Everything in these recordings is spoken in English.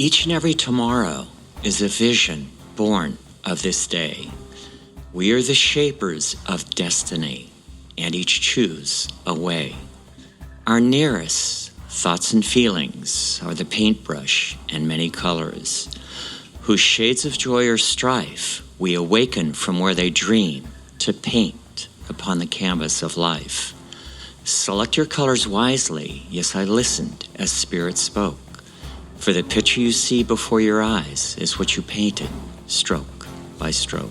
Each and every tomorrow is a vision born of this day. We are the shapers of destiny, and each choose a way. Our nearest thoughts and feelings are the paintbrush and many colors, whose shades of joy or strife we awaken from where they dream to paint upon the canvas of life. Select your colors wisely. Yes, I listened as Spirit spoke. For the picture you see before your eyes is what you painted, stroke by stroke.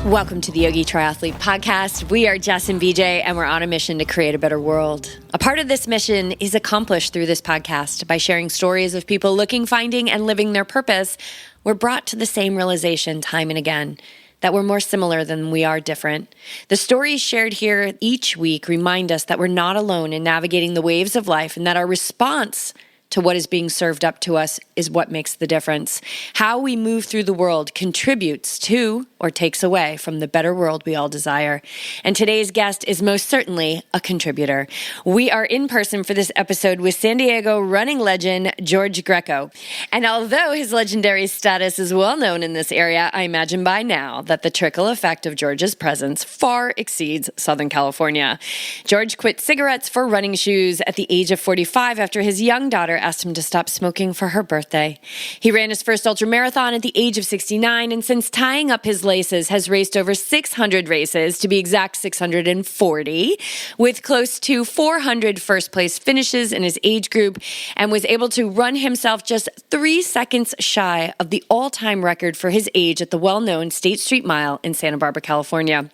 Welcome to the Yogi Triathlete Podcast. We are Jess and BJ, and we're on a mission to create a better world. A part of this mission is accomplished through this podcast by sharing stories of people looking, finding, and living their purpose. We're brought to the same realization time and again, that we're more similar than we are different. The stories shared here each week remind us that we're not alone in navigating the waves of life and that our response to what is being served up to us is what makes the difference. How we move through the world contributes to or takes away from the better world we all desire. And today's guest is most certainly a contributor. We are in person for this episode with San Diego running legend George Greco. And although his legendary status is well known in this area, I imagine by now that the trickle effect of George's presence far exceeds Southern California. George quit cigarettes for running shoes at the age of 45 after his young daughter asked him to stop smoking for her birthday. He ran his first ultramarathon at the age of 69, and since tying up his laces, has raced over 600 races, to be exact 640, with close to 400 first-place finishes in his age group, and was able to run himself just 3 seconds shy of the all-time record for his age at the well-known State Street Mile in Santa Barbara, California.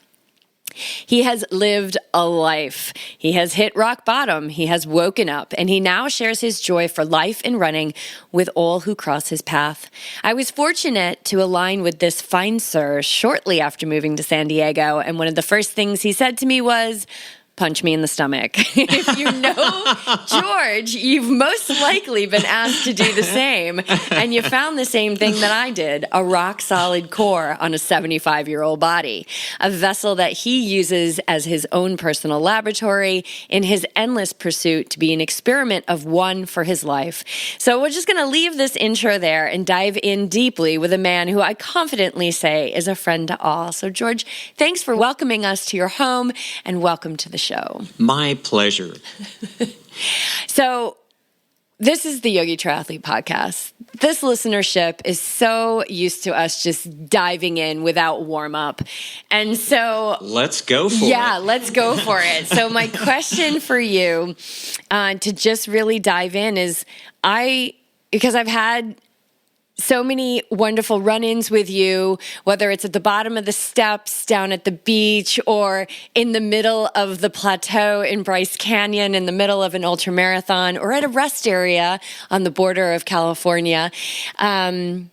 He has lived a life. He has hit rock bottom. He has woken up, and he now shares his joy for life and running with all who cross his path. I was fortunate to align with this fine sir shortly after moving to San Diego, and one of the first things he said to me was, "Punch me in the stomach." If you know George, you've most likely been asked to do the same, and you found the same thing that I did, a rock-solid core on a 75-year-old body, a vessel that he uses as his own personal laboratory in his endless pursuit to be an experiment of one for his life. So we're just going to leave this intro there and dive in deeply with a man who I confidently say is a friend to all. So George, thanks for welcoming us to your home, and welcome to the show. My pleasure. So this is the Yogi Triathlete Podcast. This listenership is so used to us just diving in without warm up. And so let's go for it. Yeah, let's go for it. So my question for you to just really dive in is because I've had so many wonderful run-ins with you, whether it's at the bottom of the steps, down at the beach, or in the middle of the plateau in Bryce Canyon, in the middle of an ultramarathon, or at a rest area on the border of California. And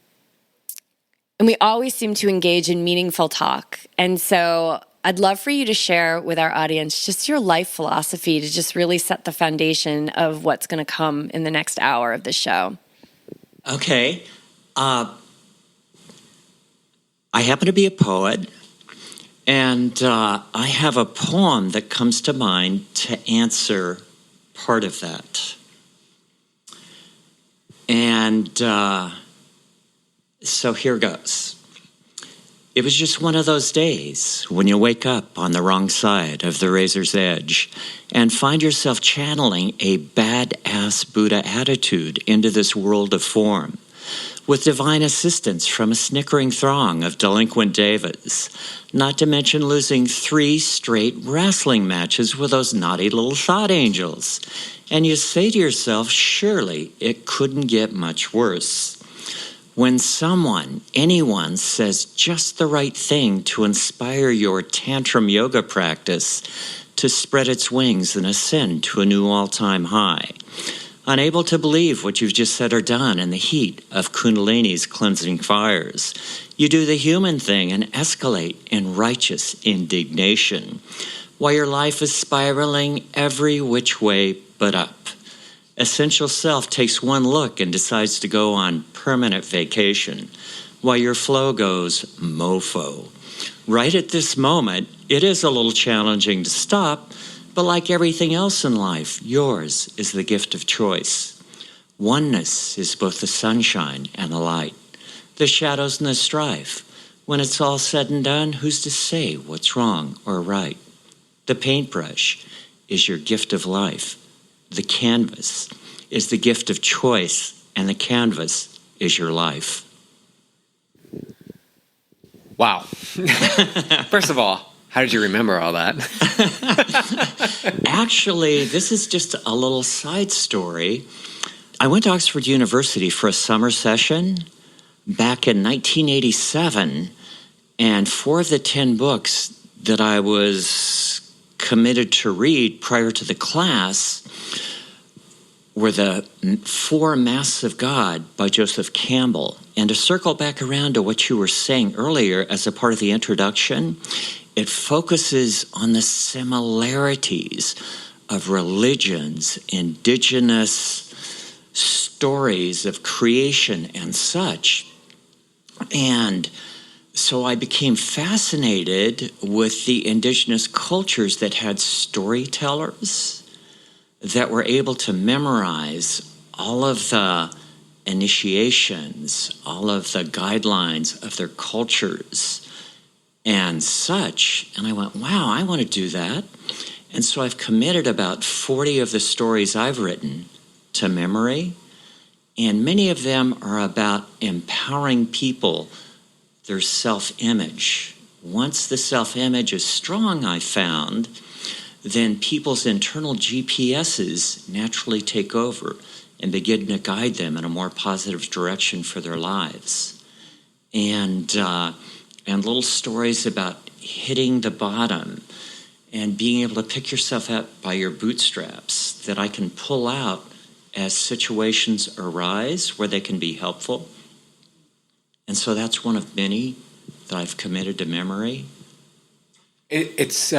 we always seem to engage in meaningful talk. And so I'd love for you to share with our audience just your life philosophy to just really set the foundation of what's going to come in the next hour of the show. Okay. I happen to be a poet, and I have a poem that comes to mind to answer part of that. And so here goes. It was just one of those days when you wake up on the wrong side of the razor's edge and find yourself channeling a badass Buddha attitude into this world of form, with divine assistance from a snickering throng of delinquent devas, not to mention losing 3 straight wrestling matches with those naughty little thought angels. And you say to yourself, surely it couldn't get much worse. When anyone says just the right thing to inspire your tantrum yoga practice to spread its wings and ascend to a new all-time high, unable to believe what you've just said or done in the heat of Kundalini's cleansing fires, you do the human thing and escalate in righteous indignation, while your life is spiraling every which way but up. Essential self takes one look and decides to go on permanent vacation, while your flow goes mofo. Right at this moment, it is a little challenging to stop, But like everything else in life, yours is the gift of choice. Oneness is both the sunshine and the light, the shadows and the strife. When it's all said and done, who's to say what's wrong or right? The paintbrush is your gift of life. The canvas is the gift of choice, and the canvas is your life. Wow. First of all, how did you remember all that? Actually, this is just a little side story. I went to Oxford University for a summer session back in 1987, and 4 of the 10 books that I was committed to read prior to the class were the 4 Masks of God by Joseph Campbell. And to circle back around to what you were saying earlier as a part of the introduction, it focuses on the similarities of religions, indigenous stories of creation and such. And so I became fascinated with the indigenous cultures that had storytellers that were able to memorize all of the initiations, all of the guidelines of their cultures and such. And I went, wow, I want to do that. And so I've committed about 40 of the stories I've written to memory. And many of them are about empowering people, their self-image. Once the self-image is strong, I found, then people's internal GPSs naturally take over and begin to guide them in a more positive direction for their lives. And little stories about hitting the bottom and being able to pick yourself up by your bootstraps that I can pull out as situations arise where they can be helpful. And so that's one of many that I've committed to memory. It's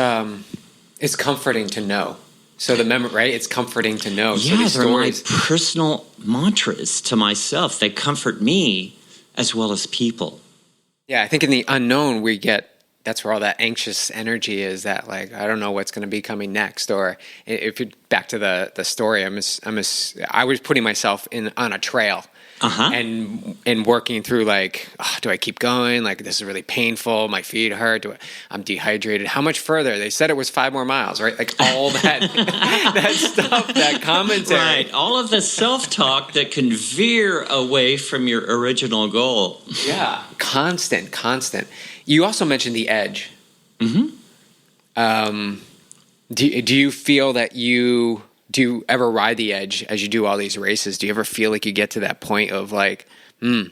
comforting to know. So the memory, right? It's comforting to know. Yeah, so they're stories, my personal mantras to myself. They comfort me as well as people. Yeah, I think in the unknown that's where all that anxious energy is, that like, I don't know what's going to be coming next. Or if you back to the story, I was putting myself on a trail. And working through like, do I keep going? Like, this is really painful. My feet hurt. I'm dehydrated. How much further? They said it was 5 more miles, right? Like all that, that stuff, that commentary. Right. All of the self-talk that can veer away from your original goal. Yeah. Constant. You also mentioned the edge. Mm-hmm. Do you feel that do you ever ride the edge as you do all these races? Do you ever feel like you get to that point of like, I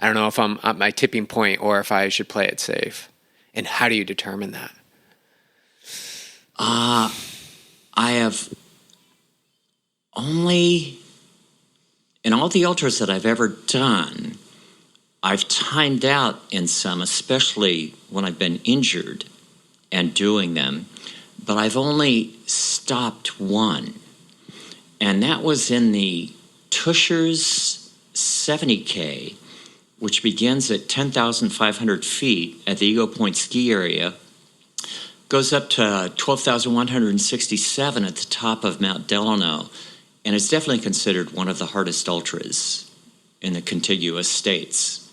don't know if I'm at my tipping point or if I should play it safe? And how do you determine that? I have only, in all the ultras that I've ever done, I've timed out in some, especially when I've been injured and doing them, but I've only stopped one. And that was in the Tushers 70K, which begins at 10,500 feet at the Eagle Point ski area, goes up to 12,167 at the top of Mount Delano, and it's definitely considered one of the hardest ultras in the contiguous states.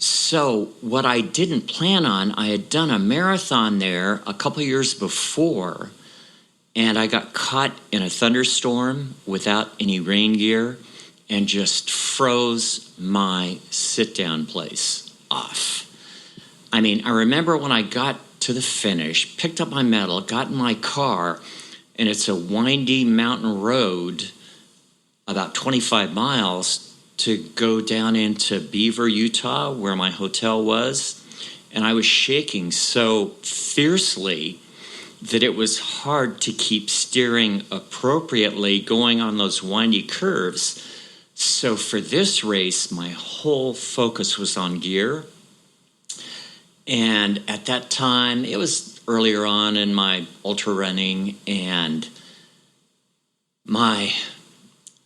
So what I didn't plan on, I had done a marathon there a couple years before, and I got caught in a thunderstorm without any rain gear and just froze my sit-down place off. I mean, I remember when I got to the finish, picked up my medal, got in my car, and it's a windy mountain road, about 25 miles, to go down into Beaver, Utah, where my hotel was. And I was shaking so fiercely that it was hard to keep steering appropriately going on those windy curves. So for this race, my whole focus was on gear. And at that time, it was earlier on in my ultra running, and my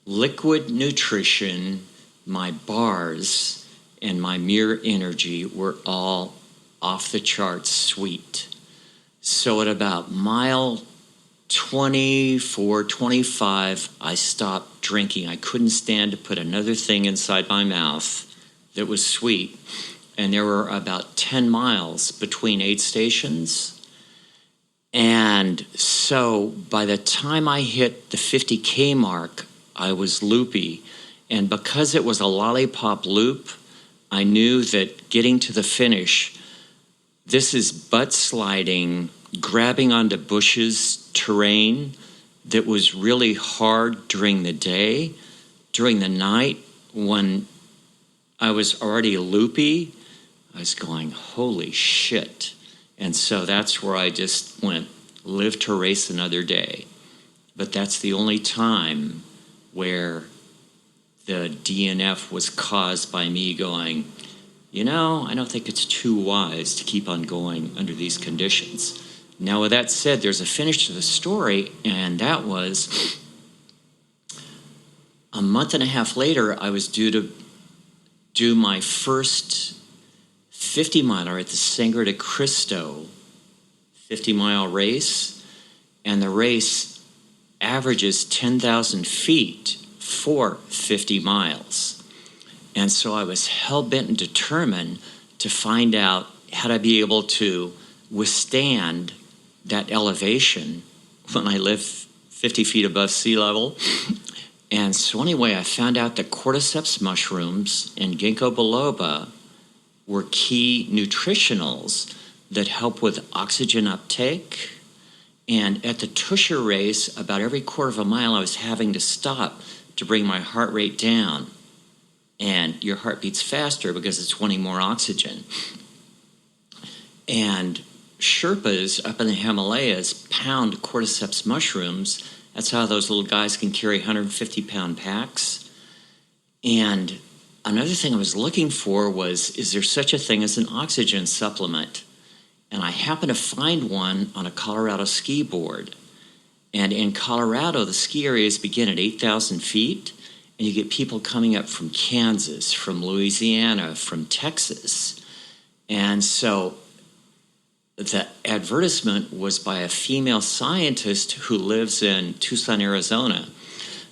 liquid nutrition, my bars, and my mere energy were all off the charts sweet. So at about mile 24, 25, I stopped drinking. I couldn't stand to put another thing inside my mouth that was sweet. And there were about 10 miles between aid stations. And so by the time I hit the 50K mark, I was loopy. And because it was a lollipop loop, I knew that getting to the finish, this is butt sliding, grabbing onto bushes, terrain that was really hard during the day. During the night, when I was already loopy, I was going, holy shit. And so that's where I just went, live to race another day. But that's the only time where the DNF was caused by me going, I don't think it's too wise to keep on going under these conditions. Now, with that said, there's a finish to the story, and that was a month and a half later, I was due to do my first 50-miler at the Sangre de Cristo 50-mile race, and the race averages 10,000 feet for 50 miles. And so I was hell-bent and determined to find out how to be able to withstand that elevation when I live 50 feet above sea level. And so anyway, I found out that cordyceps mushrooms and ginkgo biloba were key nutritionals that help with oxygen uptake. And at the Tusher race, about every quarter of a mile, I was having to stop to bring my heart rate down. And your heart beats faster because it's wanting more oxygen. And Sherpas up in the Himalayas pound cordyceps mushrooms. That's how those little guys can carry 150-pound packs. And another thing I was looking for was, is there such a thing as an oxygen supplement? And I happened to find one on a Colorado ski board. And in Colorado, the ski areas begin at 8,000 feet, and you get people coming up from Kansas, from Louisiana, from Texas. And so the advertisement was by a female scientist who lives in Tucson, Arizona.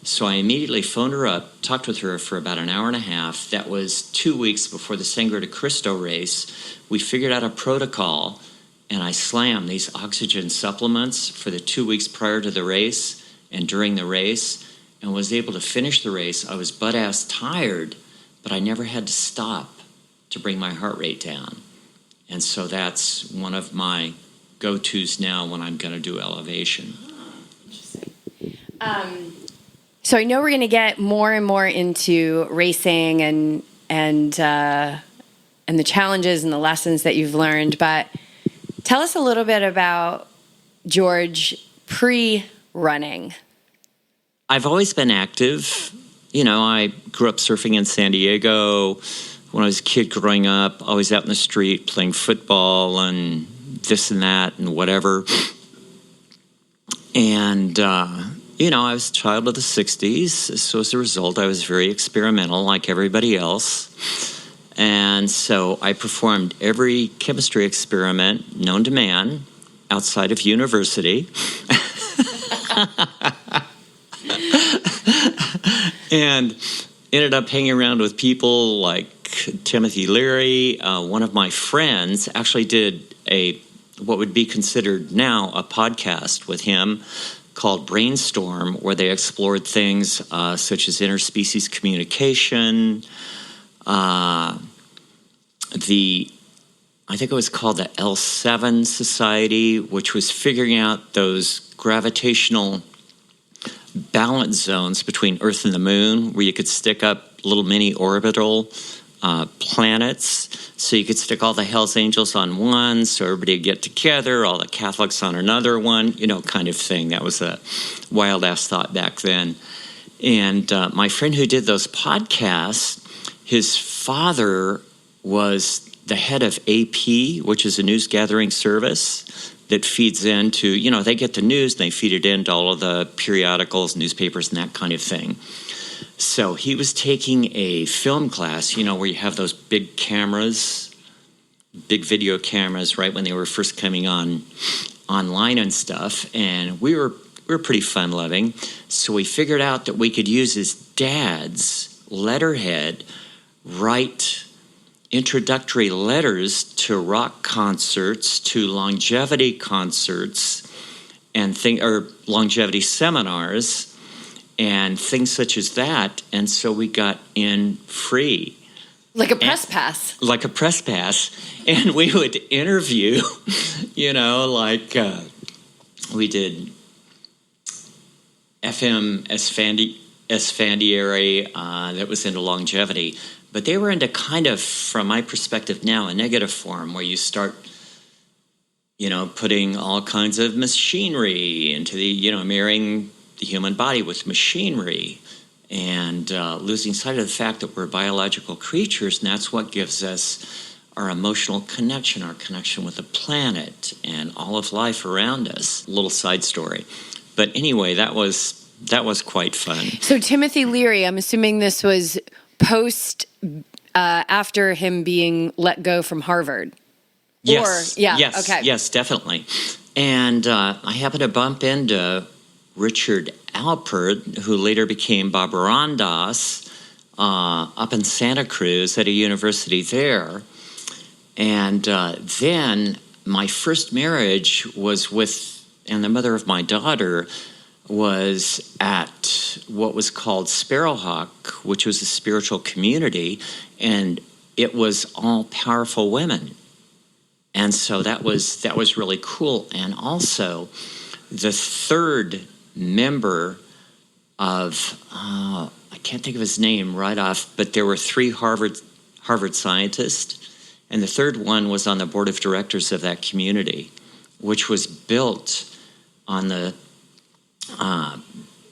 So I immediately phoned her up, talked with her for about an hour and a half. That was 2 weeks before the Sangre de Cristo race. We figured out a protocol, and I slammed these oxygen supplements for the 2 weeks prior to the race and during the race, and was able to finish the race. I was butt-ass tired, but I never had to stop to bring my heart rate down. And so that's one of my go-tos now when I'm going to do elevation. Interesting. So I know we're going to get more and more into racing and the challenges and the lessons that you've learned, but tell us a little bit about George pre-running. I've always been active. I grew up surfing in San Diego. When I was a kid growing up, always out in the street playing football and this and that and whatever. And, I was a child of the 60s. So as a result, I was very experimental like everybody else. And so I performed every chemistry experiment known to man outside of university. And ended up hanging around with people like Timothy Leary. One of my friends actually did what would be considered now a podcast with him called Brainstorm, where they explored things such as interspecies communication. I think it was called the L7 Society, which was figuring out those gravitational balance zones between Earth and the Moon, where you could stick up little mini orbital planets. So you could stick all the Hells Angels on one, so everybody would get together, all the Catholics on another one, kind of thing. That was a wild-ass thought back then. And my friend who did those podcasts, his father was the head of AP, which is a news gathering service that feeds into, they get the news and they feed it into all of the periodicals, newspapers, and that kind of thing. So he was taking a film class, where you have those big cameras, big video cameras, right, when they were first coming online and stuff. And we were we were pretty fun-loving. So we figured out that we could use his dad's letterhead, write introductory letters to rock concerts, to longevity concerts, and longevity seminars, and things such as that. And so we got in free. Like a press pass. Like a press pass. And we would interview, we did FM Esfandiary that was into longevity. But they were into kind of, from my perspective now, a negative form where you start, putting all kinds of machinery into the, marrying the human body with machinery and losing sight of the fact that we're biological creatures, and that's what gives us our emotional connection, our connection with the planet and all of life around us. A little side story. But anyway, that was quite fun. So Timothy Leary, I'm assuming this was post after him being let go from Harvard. Yes. Okay. Yes, definitely. And I happened to bump into Richard Alpert, who later became Bob Rondas, up in Santa Cruz at a university there. And then my first marriage was and the mother of my daughter was at what was called Sparrowhawk, which was a spiritual community, and it was all powerful women. And so that was really cool. And also, the third member of, I can't think of his name right off, but there were 3 Harvard scientists, and the third one was on the board of directors of that community, which was built on the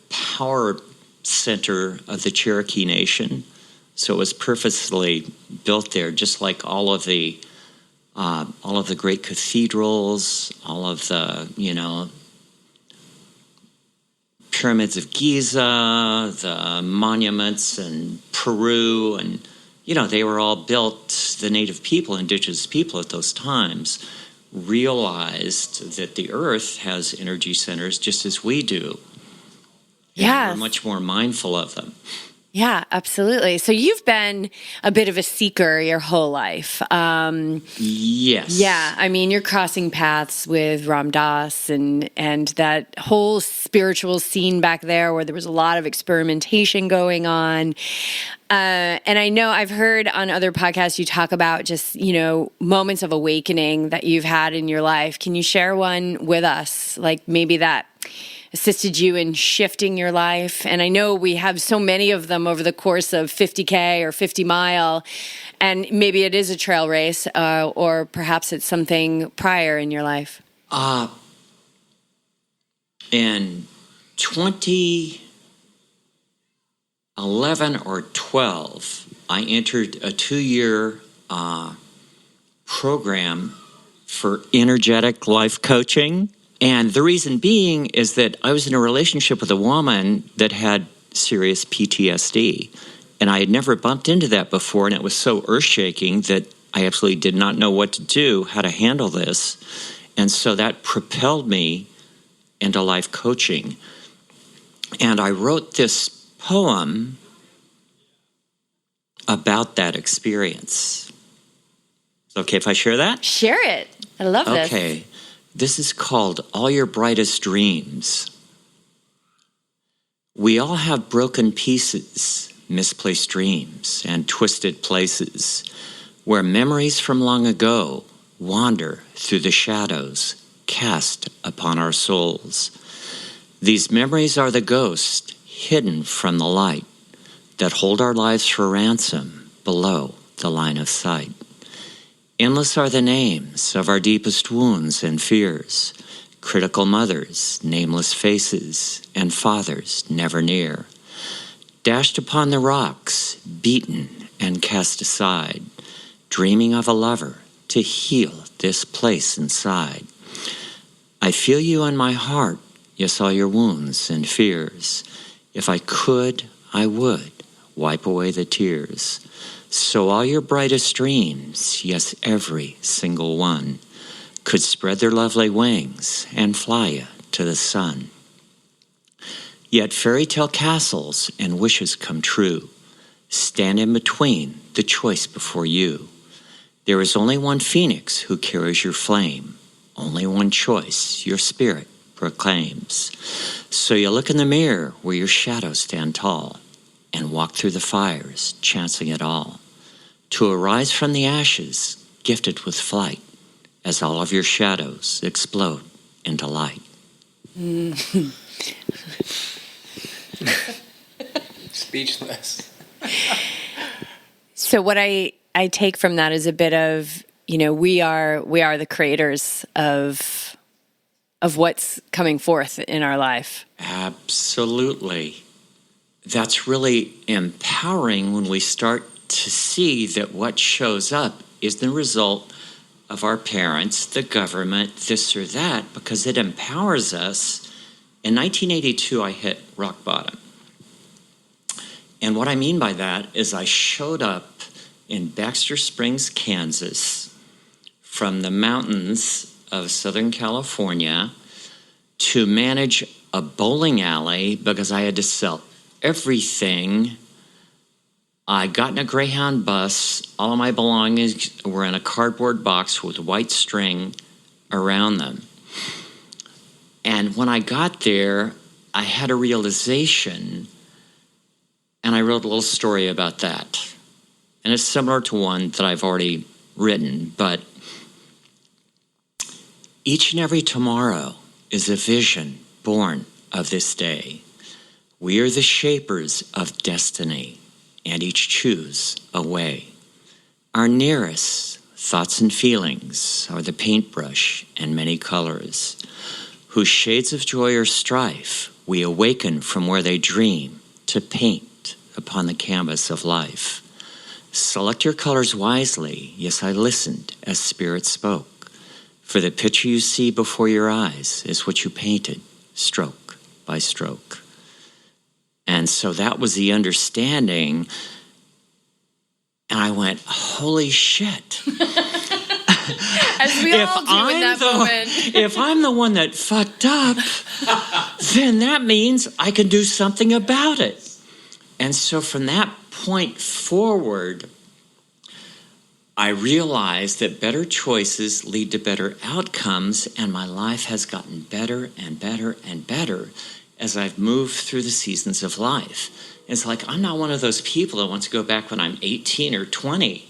power center of the Cherokee Nation. So it was purposely built there, just like all of the great cathedrals, all of the, pyramids of Giza, the monuments in Peru, and, they were all built, the native people, indigenous people at those times, realized that the earth has energy centers just as we do. Yeah. We're much more mindful of them. Yeah, absolutely. So you've been a bit of a seeker your whole life. Yes. Yeah, I mean, you're crossing paths with Ram Dass and that whole spiritual scene back there where there was a lot of experimentation going on. And I know I've heard on other podcasts you talk about just, moments of awakening that you've had in your life. Can you share one with us? Like maybe that assisted you in shifting your life? And I know we have so many of them over the course of 50K or 50 mile, and maybe it is a trail race, or perhaps it's something prior in your life. In 2011 or 12, I entered a 2-year program for energetic life coaching. And the reason being is that I was in a relationship with a woman that had serious PTSD. And I had never bumped into that before, and it was so earth-shaking that I absolutely did not know what to do, how to handle this. And so that propelled me into life coaching. And I wrote this poem about that experience. Is it okay if I share that? Share it. I love this. Okay. This is called All Your Brightest Dreams. We all have broken pieces, misplaced dreams, and twisted places where memories from long ago wander through the shadows cast upon our souls. These memories are the ghosts hidden from the light that hold our lives for ransom below the line of sight. Endless are the names of our deepest wounds and fears, critical mothers, nameless faces, and fathers never near. Dashed upon the rocks, beaten and cast aside, dreaming of a lover to heal this place inside. I feel you in my heart, yes, all your wounds and fears. If I could, I would wipe away the tears. So all your brightest dreams, yes, every single one, could spread their lovely wings and fly you to the sun. Yet fairy tale castles and wishes come true. Stand in between the choice before you. There is only one phoenix who carries your flame, only one choice your spirit proclaims. So you look in the mirror where your shadows stand tall, and walk through the fires, chancing it all, to arise from the ashes, gifted with flight, as all of your shadows explode into light. Speechless. So what I take from that is a bit of, we are the creators of what's coming forth in our life. Absolutely. That's really empowering when we start to see that what shows up is the result of our parents, the government, this or that, because it empowers us. In 1982, I hit rock bottom. And what I mean by that is I showed up in Baxter Springs, Kansas, from the mountains of Southern California to manage a bowling alley because I had to sell everything. I got in a Greyhound bus. All of my belongings were in a cardboard box with white string around them. And when I got there, I had a realization, and I wrote a little story about that. And it's similar to one that I've already written, but each and every tomorrow is a vision born of this day. We are the shapers of destiny, and each choose a way. Our nearest thoughts and feelings are the paintbrush and many colors, whose shades of joy or strife we awaken from where they dream to paint upon the canvas of life. Select your colors wisely. Yes, I listened as Spirit spoke. For the picture you see before your eyes is what you painted, stroke by stroke. And so that was the understanding. And I went, holy shit. As we all do in that moment. If I'm the one that fucked up, then that means I can do something about it. And so from that point forward, I realized that better choices lead to better outcomes, and my life has gotten better and better and better as I've moved through the seasons of life. It's like I'm not one of those people that wants to go back when I'm 18 or 20.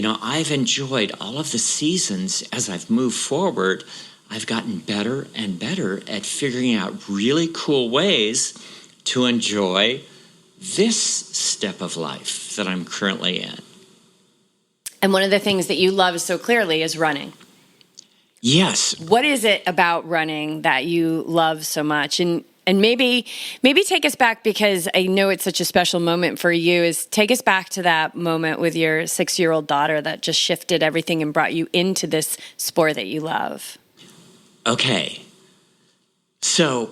I've enjoyed all of the seasons as I've moved forward. I've gotten better and better at figuring out really cool ways to enjoy this step of life that I'm currently in. And one of the things that you love so clearly is running. Yes. What is it about running that you love so much? And maybe take us back, because I know it's such a special moment for you, is take us back to that moment with your 6-year-old daughter that just shifted everything and brought you into this sport that you love. Okay. So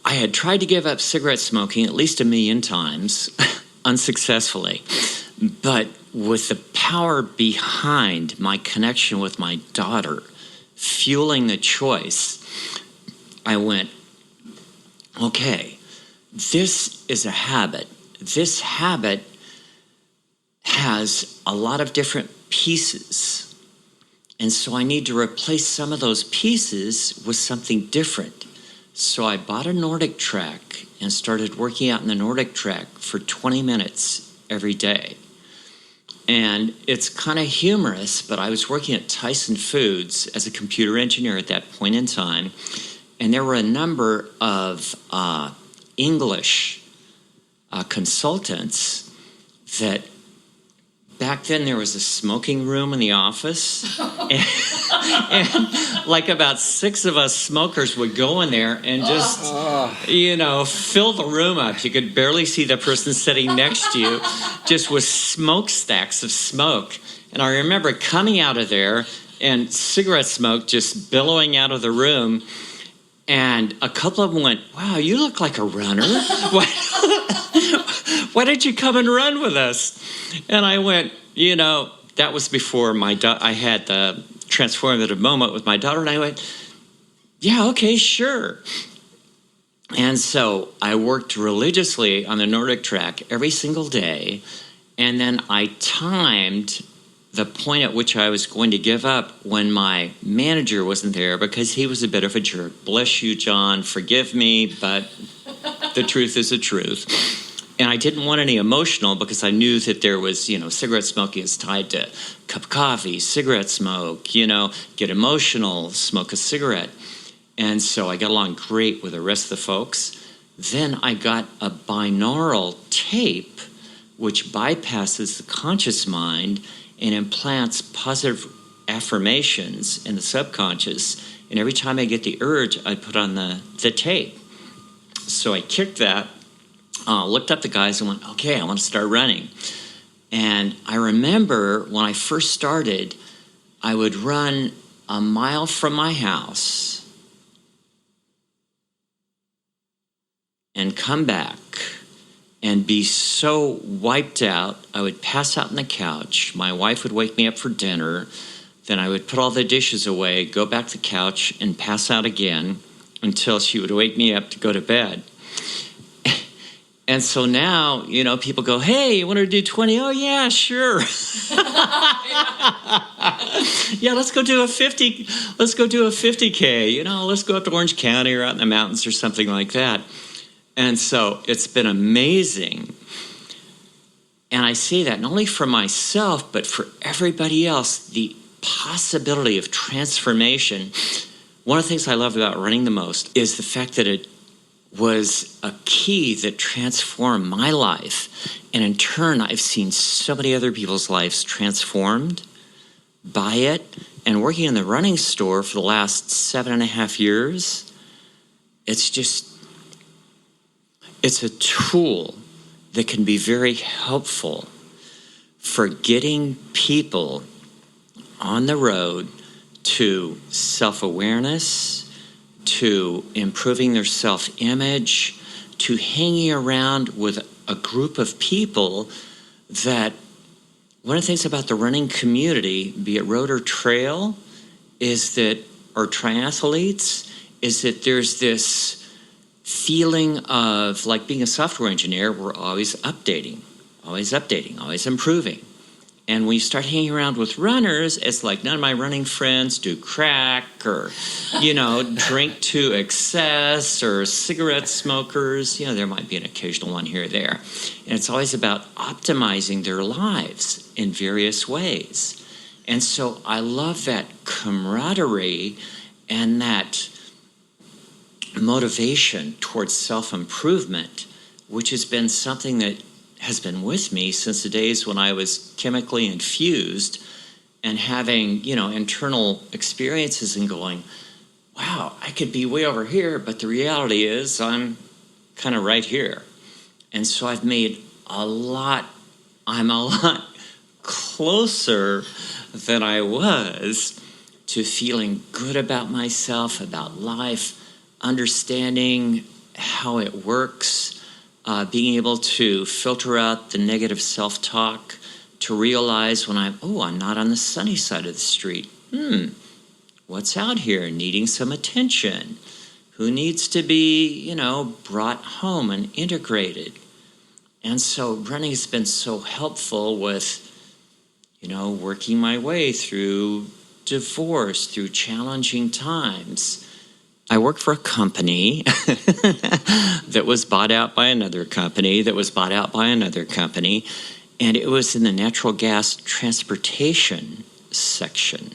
I had tried to give up cigarette smoking at least 1 million times, unsuccessfully. But with the power behind my connection with my daughter, fueling the choice, I went, okay, this is a habit. This habit has a lot of different pieces. And so I need to replace some of those pieces with something different. So I bought a Nordic track and started working out in the Nordic track for 20 minutes every day. And it's kind of humorous, but I was working at Tyson Foods as a computer engineer at that point in time. And there were a number of English consultants that back then there was a smoking room in the office. and like about 6 of us smokers would go in there and just, fill the room up. You could barely see the person sitting next to you, just with smokestacks of smoke. And I remember coming out of there and cigarette smoke just billowing out of the room. And a couple of them went, wow, you look like a runner. Why did you come and run with us? And I went, that was before I had the transformative moment with my daughter. And I went, yeah, okay, sure. And so I worked religiously on the Nordic track every single day. And then I timed the point at which I was going to give up when my manager wasn't there because he was a bit of a jerk. Bless you, John. Forgive me, but the truth is the truth. And I didn't want any emotional because I knew that there was, cigarette smoking is tied to cup of coffee, cigarette smoke, get emotional, smoke a cigarette. And so I got along great with the rest of the folks. Then I got a binaural tape which bypasses the conscious mind and implants positive affirmations in the subconscious. And every time I get the urge, I put on the tape. So I kicked that, looked up the guys and went, okay, I want to start running. And I remember when I first started, I would run a mile from my house and come back and be so wiped out, I would pass out on the couch. My wife would wake me up for dinner. Then I would put all the dishes away, go back to the couch, and pass out again until she would wake me up to go to bed. And so now, people go, hey, you want to do 20? Oh, yeah, sure. Yeah, let's go do a 50. Let's go do a 50K. Let's go up to Orange County or out in the mountains or something like that. And so it's been amazing. And I say that not only for myself, but for everybody else, the possibility of transformation. One of the things I love about running the most is the fact that it was a key that transformed my life. And in turn, I've seen so many other people's lives transformed by it. And working in the running store for the last 7.5 years, it's a tool that can be very helpful for getting people on the road to self-awareness, to improving their self-image, to hanging around with a group of people that, one of the things about the running community, be it road or trail, or triathletes, is that there's this feeling of, like being a software engineer, we're always updating, always improving. And when you start hanging around with runners, it's like none of my running friends do crack or, drink to excess or cigarette smokers. There might be an occasional one here or there. And it's always about optimizing their lives in various ways. And so I love that camaraderie and that motivation towards self-improvement, which has been something that has been with me since the days when I was chemically infused and having, internal experiences and going, wow, I could be way over here, but the reality is I'm kind of right here. And so I'm a lot closer than I was to feeling good about myself, about life, understanding how it works, being able to filter out the negative self-talk, to realize when I'm not on the sunny side of the street. What's out here needing some attention? Who needs to be, brought home and integrated? And so running has been so helpful with, working my way through divorce, through challenging times. I worked for a company that was bought out by another company, that was bought out by another company, and it was in the natural gas transportation section.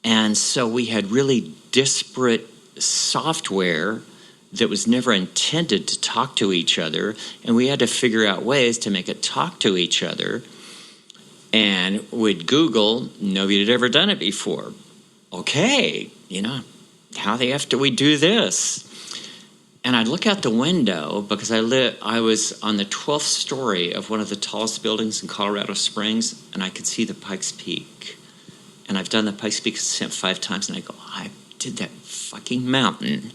And so we had really disparate software that was never intended to talk to each other, and we had to figure out ways to make it talk to each other. And with Google, nobody had ever done it before. Okay, how the F do we do this? And I'd look out the window because I was on the 12th story of one of the tallest buildings in Colorado Springs, and I could see the Pikes Peak. And I've done the Pikes Peak ascent 5 times, and I go, I did that fucking mountain.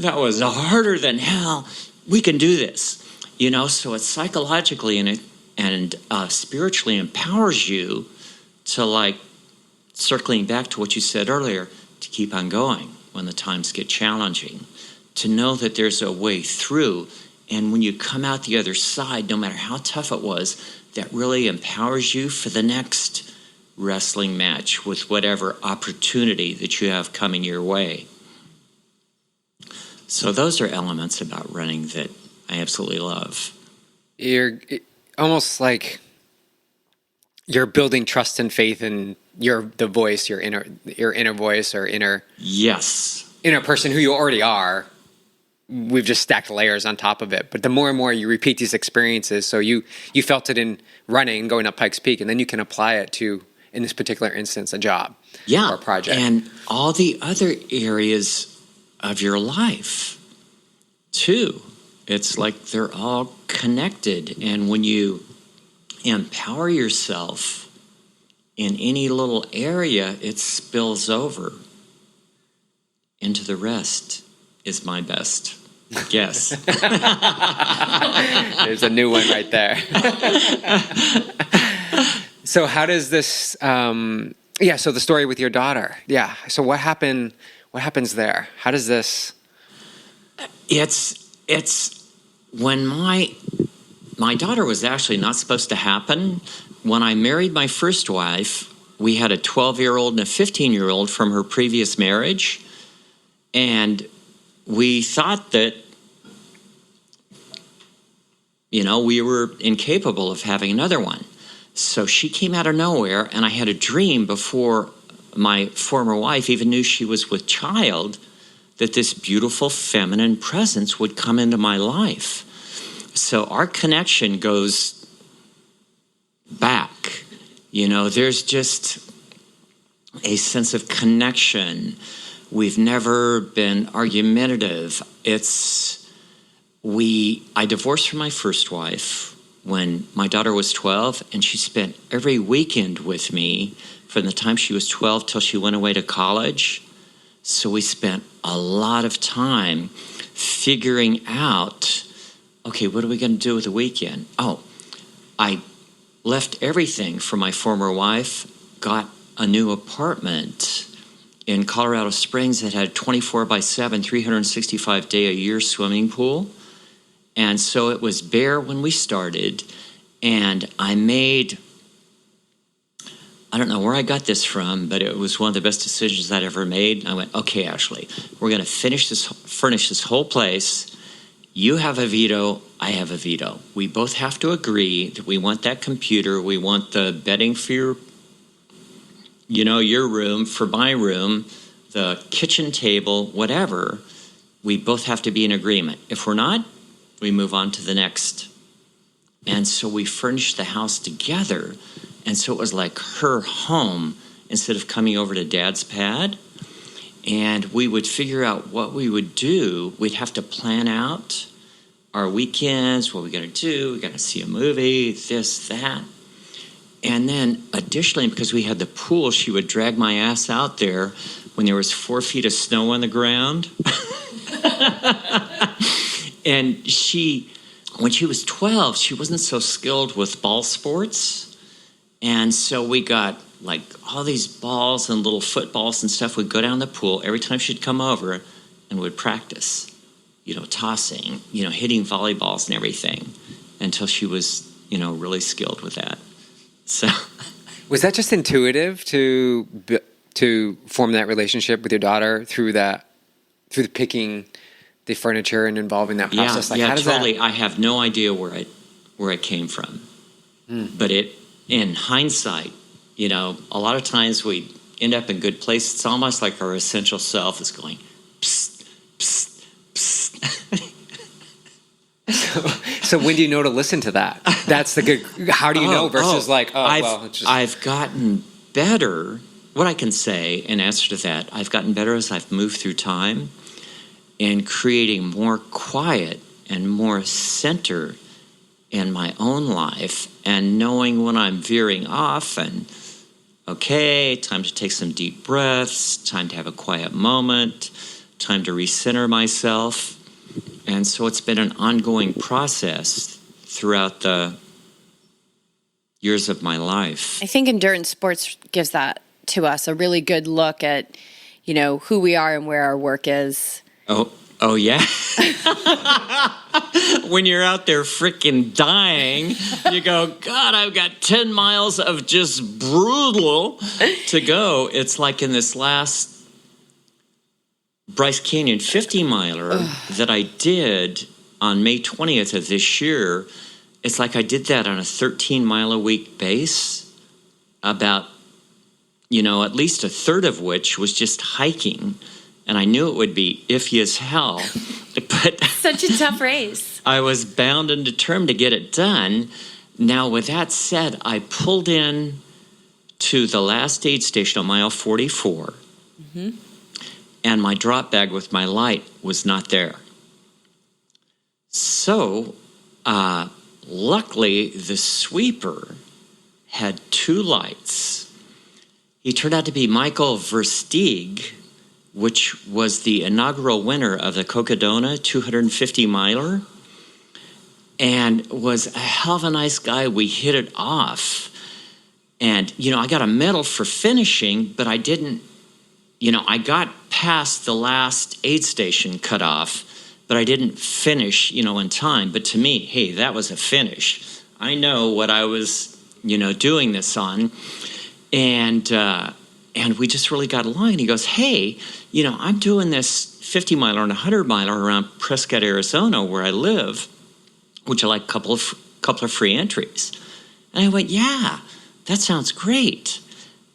That was harder than hell. We can do this. So it psychologically and spiritually empowers you to, like, circling back to what you said earlier, to keep on going. when the times get challenging, to know that there's a way through. And when you come out the other side, no matter how tough it was, that really empowers you for the next wrestling match with whatever opportunity that you have coming your way. So those are elements about running that I absolutely love. You're almost like you're building trust and faith in the voice, your inner voice or inner person who you already are. We've just stacked layers on top of it. But the more and more you repeat these experiences, so you felt it in running, going up Pikes Peak, and then you can apply it to, in this particular instance, a job or a project. And all the other areas of your life, too. It's like they're all connected. And when you empower yourself in any little area, it spills over into the rest. Is my best guess. There's a new one right there. So how does this, so the story with your daughter. Yeah. So what happens there? How does this? It's when my daughter was actually not supposed to happen. When I married my first wife, we had a 12-year-old and a 15-year-old from her previous marriage. And we thought that, we were incapable of having another one. So she came out of nowhere, and I had a dream before my former wife even knew she was with child, that this beautiful feminine presence would come into my life. So our connection goes back. There's just a sense of connection. We've never been argumentative. I divorced from my first wife when my daughter was 12, and she spent every weekend with me from the time she was 12 till she went away to college. So we spent a lot of time figuring out, okay, what are we going to do with the weekend? Oh, I left everything for my former wife, got a new apartment in Colorado Springs that had a 24/7, 365-day-a-year swimming pool. And so it was bare when we started. And I don't know where I got this from, but it was one of the best decisions I'd ever made. And I went, okay, Ashley, we're going to furnish this whole place. You have a veto, I have a veto. We both have to agree that we want that computer, we want the bedding for your room, for my room, the kitchen table, whatever. We both have to be in agreement. If we're not, we move on to the next. And so we furnished the house together. And so it was like her home instead of coming over to Dad's pad. And we would figure out what we would do. We'd have to plan out our weekends, what we're going to do. We're going to see a movie, this, that. And then additionally, because we had the pool, she would drag my ass out there when there was 4 feet of snow on the ground. And when she was 12, she wasn't so skilled with ball sports. And so we got like all these balls and little footballs and stuff. We'd go down the pool every time she'd come over and would practice, tossing, hitting volleyballs and everything until she was, really skilled with that. So was that just intuitive to form that relationship with your daughter through the picking the furniture and involving that process? Totally. I have no idea where it came from. But in hindsight, a lot of times we end up in good places. It's almost like our essential self is going, psst, psst, psst. So when do you know to listen to that? That's the good. How do you know versus I've gotten better. What I can say in answer to that, I've gotten better as I've moved through time in creating more quiet and more center in my own life, and knowing when I'm veering off and, okay, time to take some deep breaths, time to have a quiet moment, time to recenter myself. And so it's been an ongoing process throughout the years of my life. I think endurance sports gives that to us, a really good look at, who we are and where our work is. Oh yeah. When you're out there freaking dying, you go, God, I've got 10 miles of just brutal to go. It's like in this last Bryce Canyon 50-miler that I did on May 20th of this year. It's like I did that on a 13-mile-a-week base, about, at least a third of which was just hiking. And I knew it would be iffy as hell. But such a tough race. I was bound and determined to get it done. Now, with that said, I pulled in to the last aid station on mile 44. Mm-hmm. And my drop bag with my light was not there. So, luckily, the sweeper had 2 lights. He turned out to be Michael Versteeg, which was the inaugural winner of the Cocodona 250-miler, and was a hell of a nice guy. We hit it off. And, I got a medal for finishing, but I didn't, I got past the last aid station cutoff, but I didn't finish, in time. But to me, hey, that was a finish. I know what I was, doing this on. And we just really got along. And he goes, hey, I'm doing this 50-miler and 100-miler around Prescott, Arizona, where I live. Would you like a couple of free entries? And I went, yeah, that sounds great.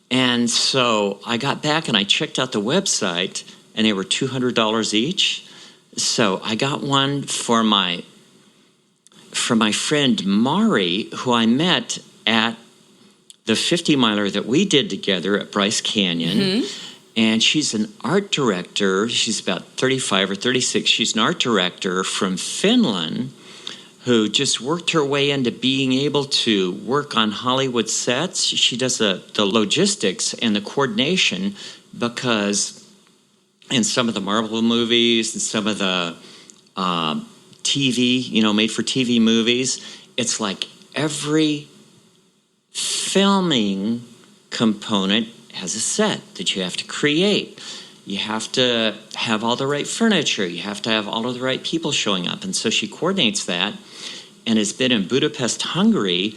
And so I got back and I checked out the website, and they were $200 each. So I got one for my friend Mari, who I met at the 50-miler that we did together at Bryce Canyon. Mm-hmm. And she's an art director. She's about 35 or 36. She's an art director from Finland who just worked her way into being able to work on Hollywood sets. She does the logistics and the coordination, because in some of the Marvel movies and some of the TV, made-for-TV movies, it's like every filming component has a set that you have to create. You have to have all the right furniture. You have to have all of the right people showing up. And so she coordinates that and has been in Budapest, Hungary.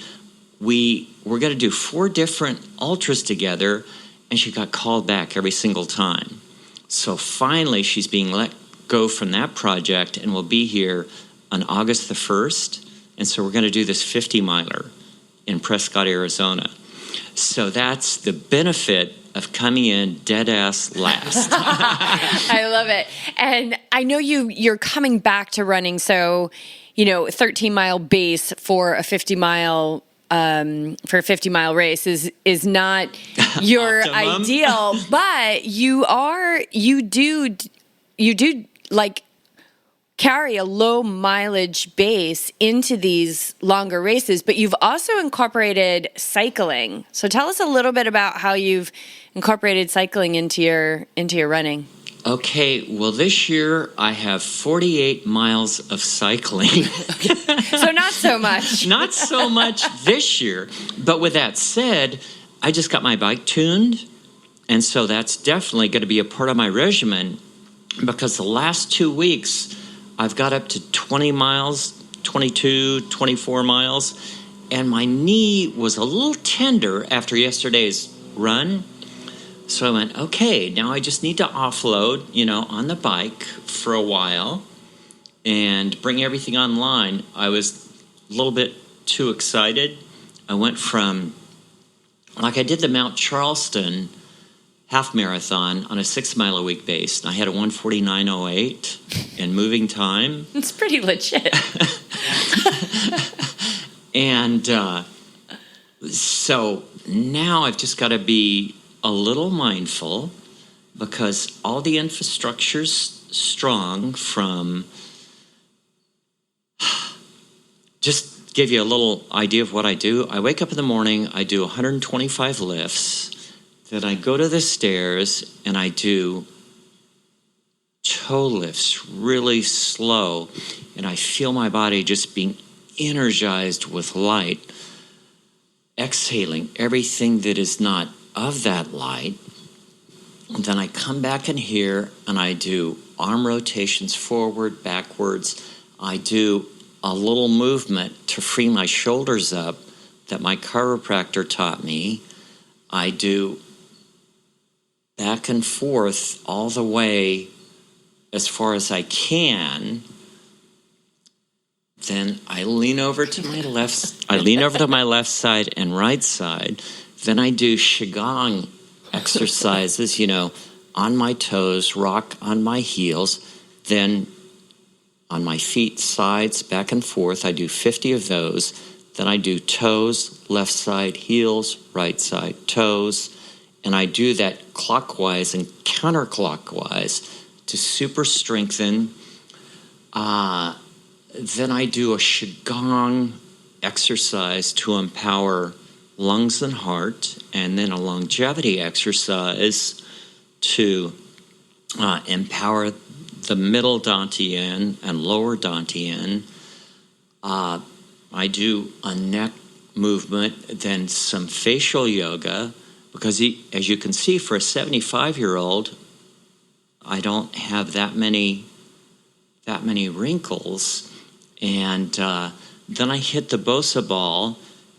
We're going to do 4 different ultras together, and she got called back every single time. So finally, she's being let go from that project and will be here on August the 1st. And so we're going to do this 50-miler in Prescott, Arizona. So that's the benefit of coming in dead-ass last. I love it. And I know you're coming back to running, so, 13-mile base for a 50-mile race is not your ideal, but you do like carry a low mileage base into these longer races, but you've also incorporated cycling. So tell us a little bit about how you've incorporated cycling into your running. Okay, well, this year I have 48 miles of cycling. So not so much. Not so much this year. But with that said, I just got my bike tuned, and so that's definitely going to be a part of my regimen, because the last 2 weeks I've got up to 20 miles, 22, 24 miles, and my knee was a little tender after yesterday's run. So I went, okay, now I just need to offload, on the bike for a while and bring everything online. I was a little bit too excited. I went from, I did the Mount Charleston half marathon on a 6-mile-a-week base, and I had a 1:49:08 in moving time. It's pretty legit. And so now I've just got to be a little mindful, because all the infrastructure's strong. From just give you a little idea of what I do. I wake up in the morning, I do 125 lifts, then I go to the stairs and I do toe lifts really slow, and I feel my body just being energized with light, exhaling everything that is not of that light, And then I come back in here and I do arm rotations forward, backwards. I do a little movement to free my shoulders up that my chiropractor taught me. I do back and forth all the way as far as I can. Then I lean over to my left side and right side. Then I do Qigong exercises, on my toes, rock on my heels. Then on my feet, sides, back and forth, I do 50 of those. Then I do toes, left side, heels, right side, toes. And I do that clockwise and counterclockwise to super strengthen. Then I do a Qigong exercise to empower lungs and heart, and then a longevity exercise to empower the middle dantian and lower dantian. I do a neck movement, then some facial yoga, because as you can see, for a 75-year-old, I don't have that many wrinkles. And then I hit the Bosa ball,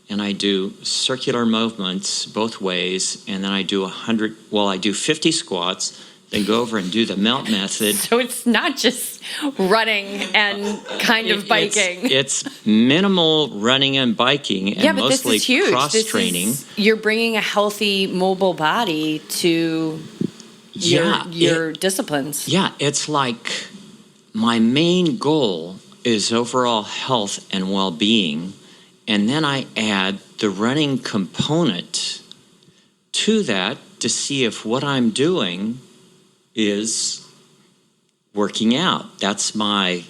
and I do circular movements both ways, and then I do 50 squats, then go over and do the melt method. So it's not just running and kind of biking. It's minimal running and biking, and but mostly this is huge. cross-training. You're bringing a healthy, mobile body to your disciplines. Yeah, it's like my main goal is overall health and well-being, and then I add the running component to that to see if what I'm doing is working out. That's my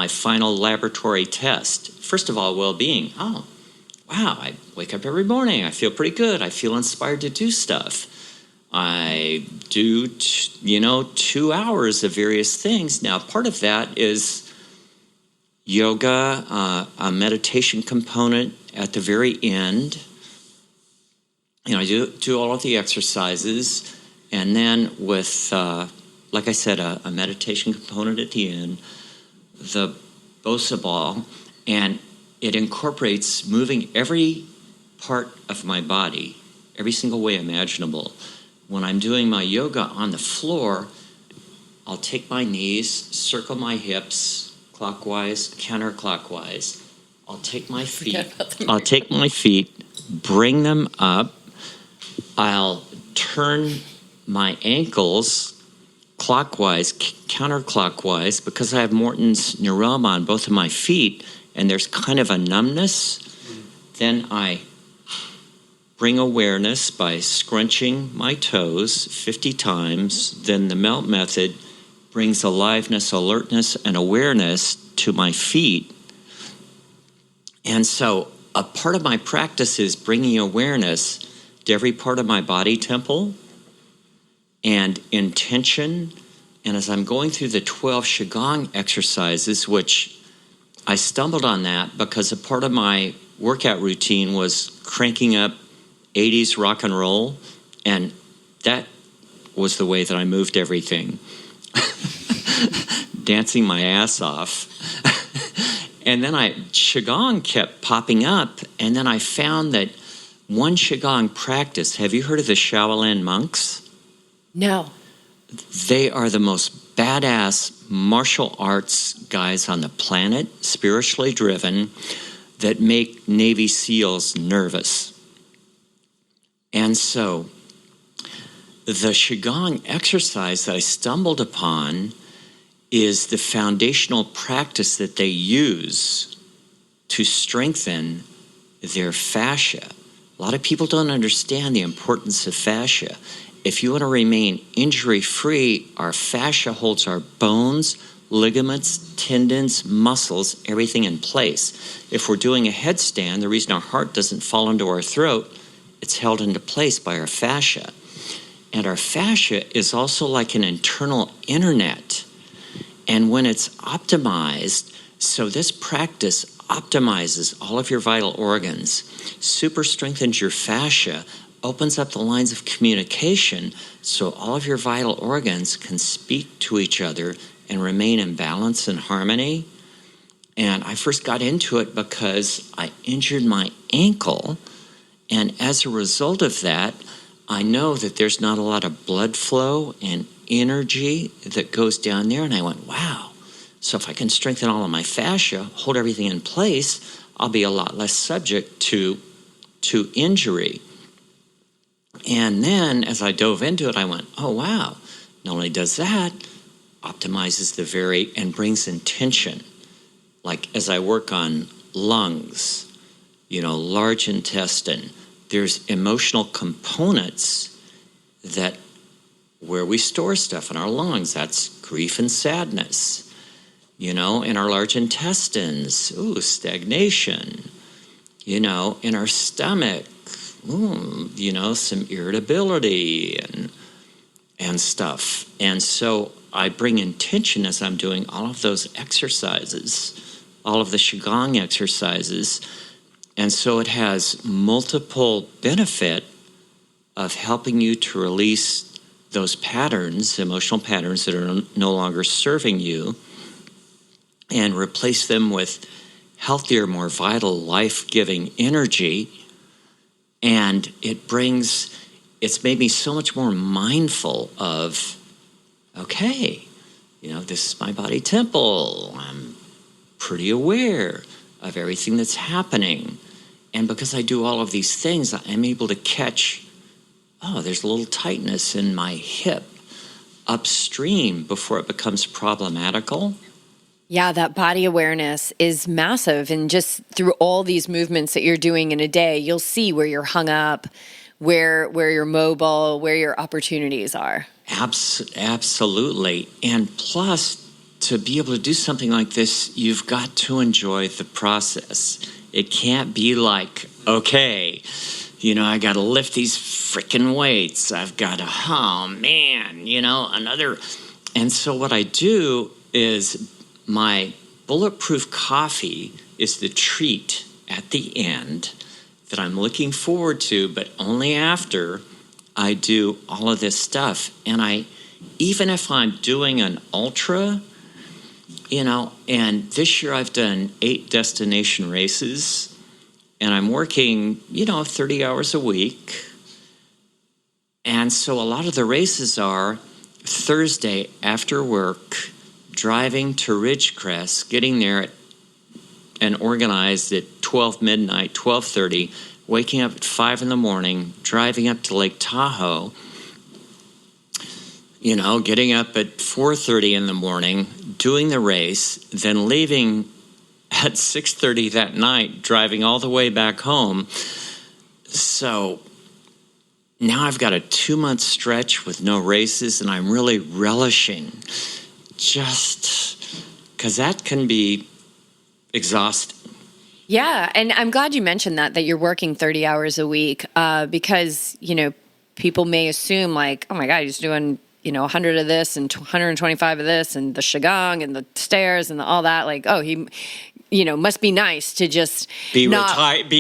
final laboratory test. First of all, well-being. Oh, wow, I wake up every morning. I feel pretty good. I feel inspired to do stuff. I do, 2 hours of various things. Now, part of that is yoga, a meditation component at the very end. I do all of the exercises, and then with, like I said, a meditation component at the end, the Bosa ball, and it incorporates moving every part of my body, every single way imaginable. When I'm doing my yoga on the floor, I'll take my knees, circle my hips, clockwise, counterclockwise. I'll take my feet, bring them up. I'll turn my ankles clockwise, counterclockwise, because I have Morton's neuroma on both of my feet, and there's kind of a numbness. Then I bring awareness by scrunching my toes 50 times. Then the melt method brings aliveness, alertness, and awareness to my feet. And so a part of my practice is bringing awareness to every part of my body temple and intention. And as I'm going through the 12 Qigong exercises, which I stumbled on that because a part of my workout routine was cranking up 80s rock and roll, and that was the way that I moved everything. Dancing my ass off. And then Qigong kept popping up, and then I found that one Qigong practice, have you heard of the Shaolin monks? No. They are the most badass martial arts guys on the planet, spiritually driven, that make Navy SEALs nervous. And so the Qigong exercise that I stumbled upon is the foundational practice that they use to strengthen their fascia. A lot of people don't understand the importance of fascia. If you want to remain injury-free, our fascia holds our bones, ligaments, tendons, muscles, everything in place. If we're doing a headstand, the reason our heart doesn't fall into our throat, it's held into place by our fascia. And our fascia is also like an internal internet. And when it's optimized, so this practice optimizes all of your vital organs, super strengthens your fascia, opens up the lines of communication so all of your vital organs can speak to each other and remain in balance and harmony. And I first got into it because I injured my ankle. And as a result of that, I know that there's not a lot of blood flow and energy that goes down there. And I went, wow. So if I can strengthen all of my fascia, hold everything in place, I'll be a lot less subject to injury. And then as I dove into it, I went, oh, wow. Not only does that, optimizes and brings intention. Like as I work on lungs, large intestine, there's emotional components that where we store stuff in our lungs. That's grief and sadness. In our large intestines, stagnation. In our stomach, some irritability and stuff. And so I bring intention as I'm doing all of those exercises, all of the Qigong exercises. And so it has multiple benefit of helping you to release those patterns, emotional patterns that are no longer serving you, and replace them with healthier, more vital, life-giving energy. And it's made me so much more mindful of, okay, this is my body temple. I'm pretty aware of everything that's happening. And because I do all of these things, I'm able to catch, there's a little tightness in my hip upstream before it becomes problematical. Yeah, that body awareness is massive. And just through all these movements that you're doing in a day, you'll see where you're hung up, where you're mobile, where your opportunities are. Absolutely. And plus, to be able to do something like this, you've got to enjoy the process. It can't be like, okay, I got to lift these freaking weights. I've got to, another. And so what I do is my bulletproof coffee is the treat at the end that I'm looking forward to, but only after I do all of this stuff. And even if I'm doing an ultra, and this year I've done 8 destination races, and I'm working, 30 hours a week. And so a lot of the races are Thursday after work, driving to Ridgecrest, getting there and organized at midnight, 12:30, waking up at 5 in the morning, driving up to Lake Tahoe, getting up at 4:30 in the morning, doing the race, then leaving at 6:30 that night, driving all the way back home. So now I've got a 2-month stretch with no races, and I'm really relishing just because that can be exhausting. Yeah, and I'm glad you mentioned that you're working 30 hours a week because, people may assume like, oh my God, he's doing, 100 of this and 125 of this and the Qigong and the stairs and all that. Like, oh, he, must be nice to just retired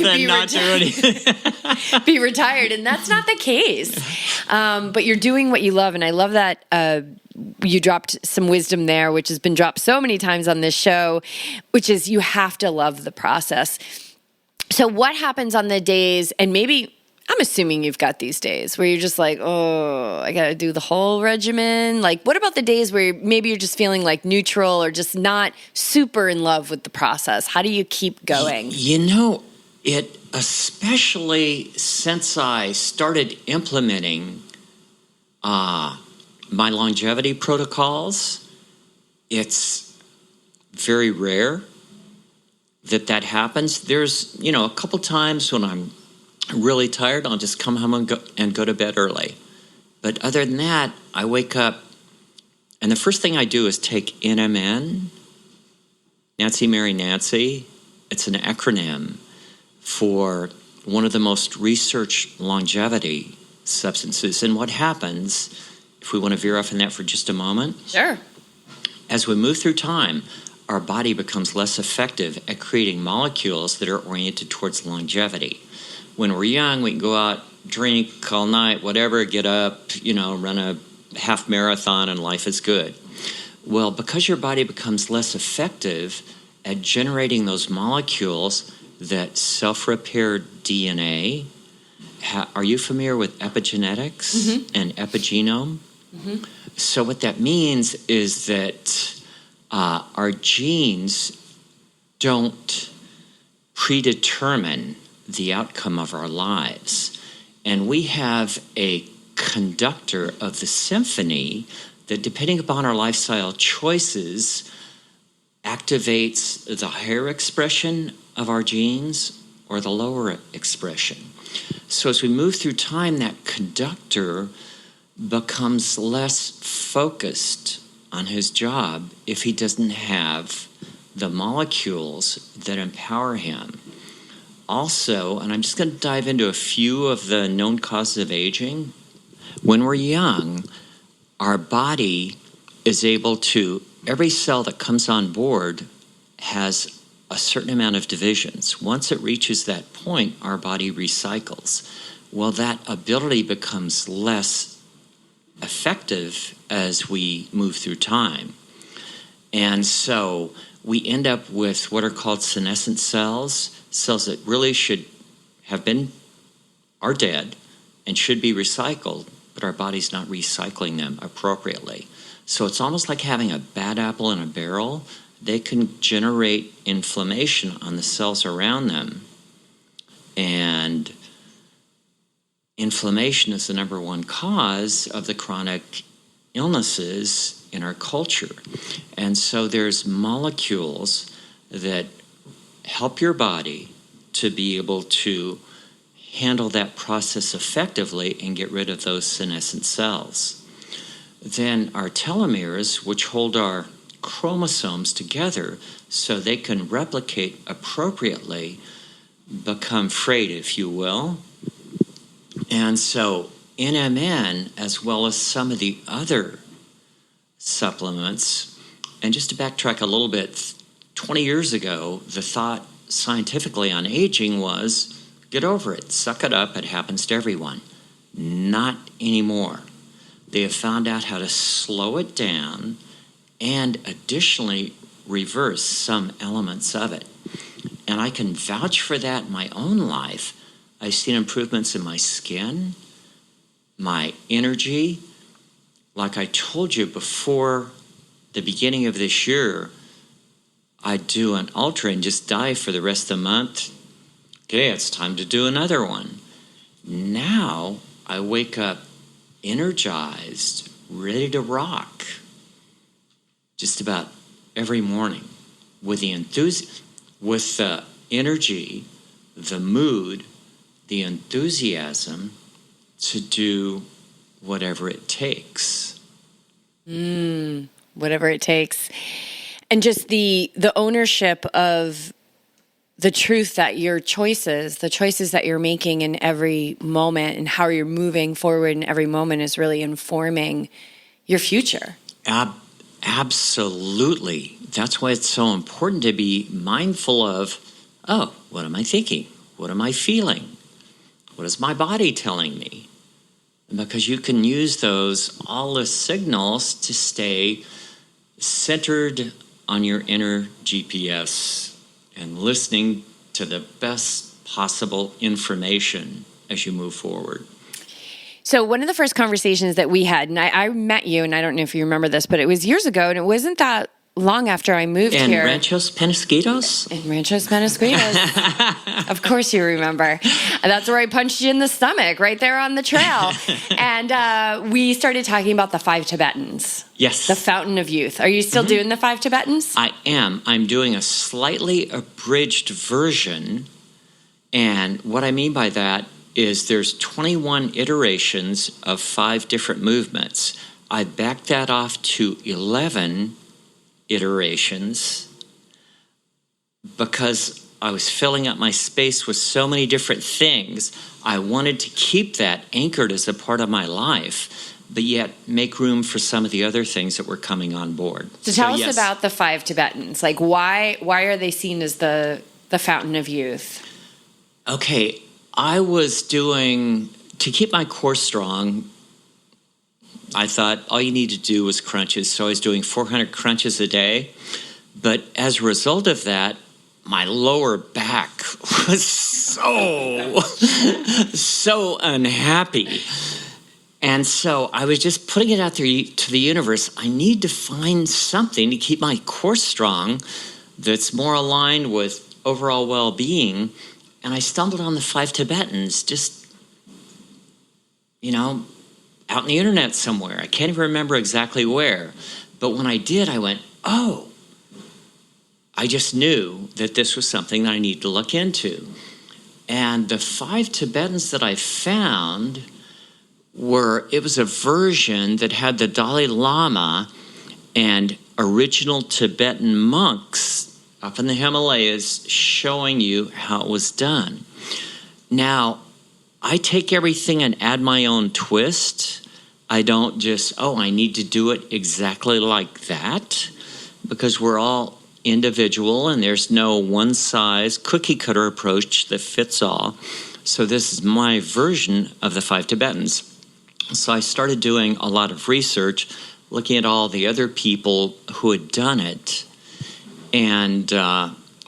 and not do anything. Be retired. And that's not the case. But you're doing what you love. And I love that you dropped some wisdom there, which has been dropped so many times on this show, which is you have to love the process. So what happens on the days, and maybe I'm assuming you've got these days where you're just like, oh, I got to do the whole regimen. Like, what about the days where maybe you're just feeling like neutral or just not super in love with the process? How do you keep going? It especially since I started implementing my longevity protocols, it's very rare that happens. There's, a couple times when I'm really tired, I'll just come home and go to bed early. But other than that, I wake up, and the first thing I do is take NMN, Nancy Mary Nancy. It's an acronym for one of the most researched longevity substances. And what happens, if we want to veer off in that for just a moment? Sure. As we move through time, our body becomes less effective at creating molecules that are oriented towards longevity. when we're young, we can go out, drink all night, whatever, get up, run a half marathon, and life is good. Well, because your body becomes less effective at generating those molecules that self-repair DNA, are you familiar with epigenetics and epigenome? So what that means is that our genes don't predetermine the outcome of our lives. And we have a conductor of the symphony that, depending upon our lifestyle choices, activates the higher expression of our genes or the lower expression. So as we move through time, that conductor becomes less focused on his job if he doesn't have the molecules that empower him. Also, and I'm just going to dive into a few of the known causes of aging. When we're young, our body is able to, every cell that comes on board has a certain amount of divisions. Once it reaches that point, our body recycles. Well, that ability becomes less effective as we move through time. And so we end up with what are called senescent cells that really are dead and should be recycled, but our body's not recycling them appropriately. So it's almost like having a bad apple in a barrel. They can generate inflammation on the cells around them. And inflammation is the number one cause of the chronic illnesses in our culture. And so there's molecules that help your body to be able to handle that process effectively and get rid of those senescent cells. Then our telomeres, which hold our chromosomes together so they can replicate appropriately, become frayed, if you will. And so NMN, as well as some of the other supplements, and just to backtrack a little bit, 20 years ago, the thought scientifically on aging was, get over it, suck it up, it happens to everyone. Not anymore. They have found out how to slow it down and additionally reverse some elements of it. And I can vouch for that in my own life. I've seen improvements in my skin, my energy. Like I told you before the beginning of this year, I'd do an ultra and just dive for the rest of the month. Okay, it's time to do another one. Now I wake up energized, ready to rock just about every morning with the with the energy, the mood, the enthusiasm to do whatever it takes. Whatever it takes. And just the ownership of the truth that the choices that you're making in every moment and how you're moving forward in every moment is really informing your future. Absolutely. That's why it's so important to be mindful of, what am I thinking? What am I feeling? What is my body telling me? Because you can use all the signals to stay centered on your inner GPS and listening to the best possible information as you move forward. So one of the first conversations that we had, and I met you, and I don't know if you remember this, but it was years ago, and it wasn't that long after I moved here. In Ranchos Penasquitos? In Ranchos Penasquitos. Of course you remember. That's where I punched you in the stomach, right there on the trail. And we started talking about the 5 Tibetans. Yes. The Fountain of Youth. Are you still doing the 5 Tibetans? I am. I'm doing a slightly abridged version. And what I mean by that is there's 21 iterations of 5 different movements. I backed that off to 11 iterations because I was filling up my space with so many different things. I wanted to keep that anchored as a part of my life, but yet make room for some of the other things that were coming on board. So tell us about the 5 Tibetans. Like, why are they seen as the fountain of youth? Okay, I was doing, to keep my core strong, I thought all you need to do was crunches. So I was doing 400 crunches a day. But as a result of that, my lower back was so unhappy. And so I was just putting it out there to the universe. I need to find something to keep my core strong that's more aligned with overall well-being. And I stumbled on the 5 Tibetans, just, out on the internet somewhere. I can't even remember exactly where. But when I did, I went, oh, I just knew that this was something that I need to look into. And the 5 Tibetans that I found it was a version that had the Dalai Lama and original Tibetan monks up in the Himalayas showing you how it was done. Now, I take everything and add my own twist. I don't just, I need to do it exactly like that, because we're all individual and there's no one-size cookie-cutter approach that fits all. So this is my version of the 5 Tibetans. So I started doing a lot of research, looking at all the other people who had done it. And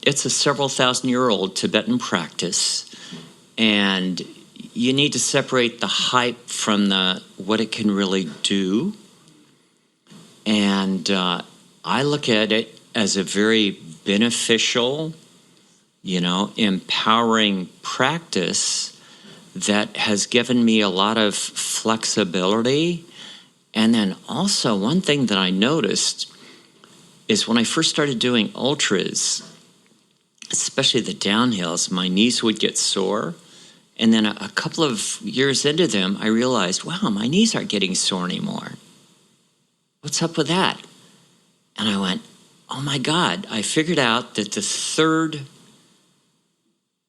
it's a several thousand-year-old Tibetan practice. And you need to separate the hype from what it can really do. And I look at it as a very beneficial, empowering practice that has given me a lot of flexibility. And then also one thing that I noticed is when I first started doing ultras, especially the downhills, my knees would get sore. And then a couple of years into them, I realized, wow, my knees aren't getting sore anymore. What's up with that? And I went, oh my God, I figured out that the third,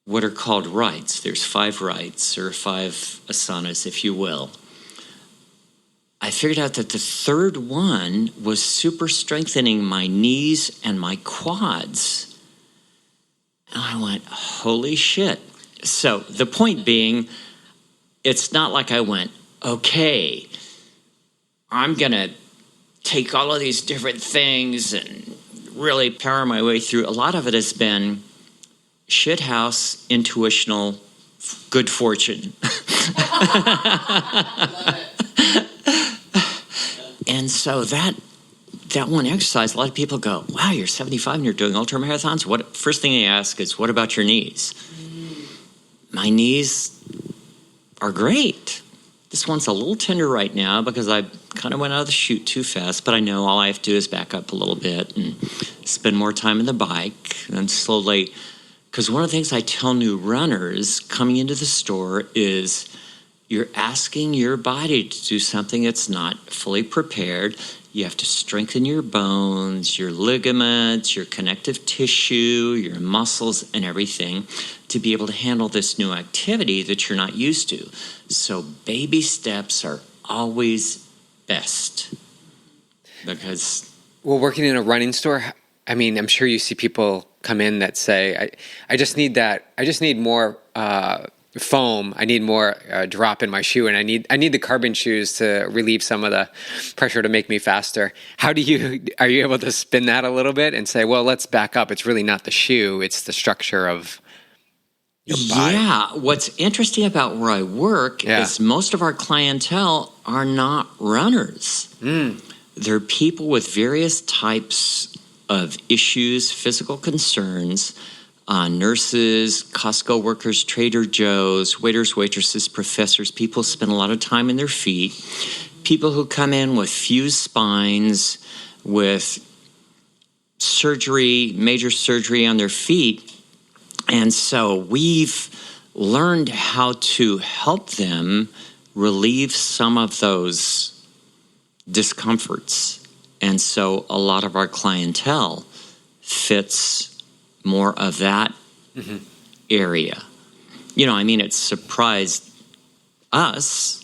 what are called rites, there's 5 rites or 5 asanas, if you will. I figured out that the third one was super strengthening my knees and my quads. And I went, holy shit. So the point being, it's not like I went, okay, I'm going to take all of these different things and really power my way through. A lot of it has been shithouse, intuitional, good fortune. And so that one exercise, a lot of people go, wow, you're 75 and you're doing ultra marathons. First thing they ask is, what about your knees? My knees are great. This one's a little tender right now because I kind of went out of the chute too fast, but I know all I have to do is back up a little bit and spend more time in the bike and slowly. Because one of the things I tell new runners coming into the store is you're asking your body to do something that's not fully prepared. You have to strengthen your bones, your ligaments, your connective tissue, your muscles, and everything to be able to handle this new activity that you're not used to. So baby steps are always best. Because... Well, working in a running store, I mean, I'm sure you see people come in that say, I just need more foam. I need more drop in my shoe, and I need the carbon shoes to relieve some of the pressure to make me faster. Are you able to spin that a little bit and say, well, let's back up. It's really not the shoe. It's the structure of your body. Yeah. What's interesting about where I work is most of our clientele are not runners. They're people with various types of issues, physical concerns, nurses, Costco workers, Trader Joe's, waiters, waitresses, professors, people spend a lot of time in their feet, people who come in with fused spines, with surgery, major surgery on their feet. And so we've learned how to help them relieve some of those discomforts. And so a lot of our clientele fits more of that area. It surprised us.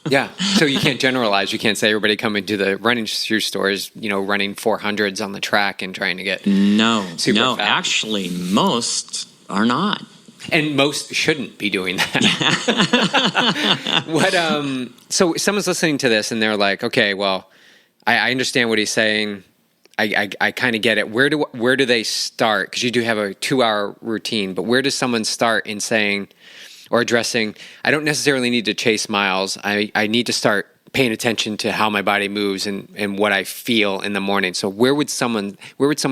Yeah. So you can't generalize. You can't say everybody coming to the running shoe stores, running 400s on the track and trying to get super fast. Actually, most are not. And most shouldn't be doing that. So someone's listening to this and they're like, okay, well, I understand what he's saying. I kind of get it. Where do they start? Because you do have a 2-hour routine, but where does someone start in saying or addressing, I don't necessarily need to chase miles. I need to start paying attention to how my body moves and what I feel in the morning. So where would someone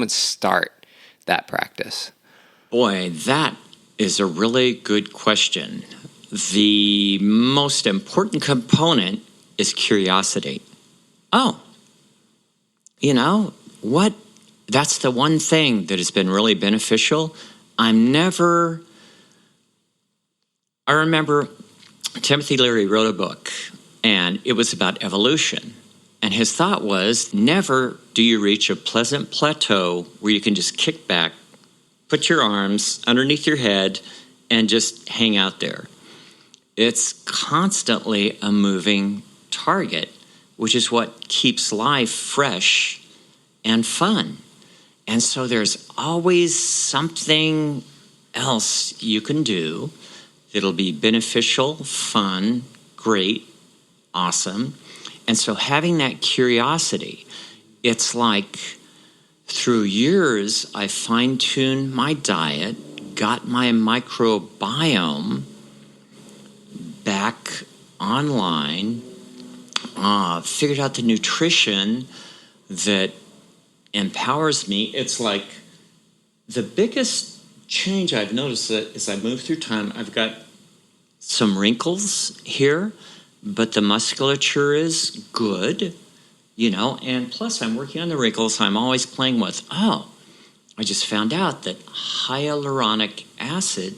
start that practice? Boy, that is a really good question. The most important component is curiosity. Oh, what? That's the one thing that has been really beneficial. I remember Timothy Leary wrote a book, and it was about evolution. And his thought was, never do you reach a pleasant plateau where you can just kick back, put your arms underneath your head, and just hang out there. It's constantly a moving target, which is what keeps life fresh and fun. And so there's always something else you can do that'll be beneficial, fun, great, awesome. And so having that curiosity, it's like through years, I fine-tuned my diet, got my microbiome back online, figured out the nutrition that empowers me. It's like the biggest change I've noticed that as I move through time, I've got some wrinkles here, but the musculature is good, and plus I'm working on the wrinkles. I'm always playing with, I just found out that hyaluronic acid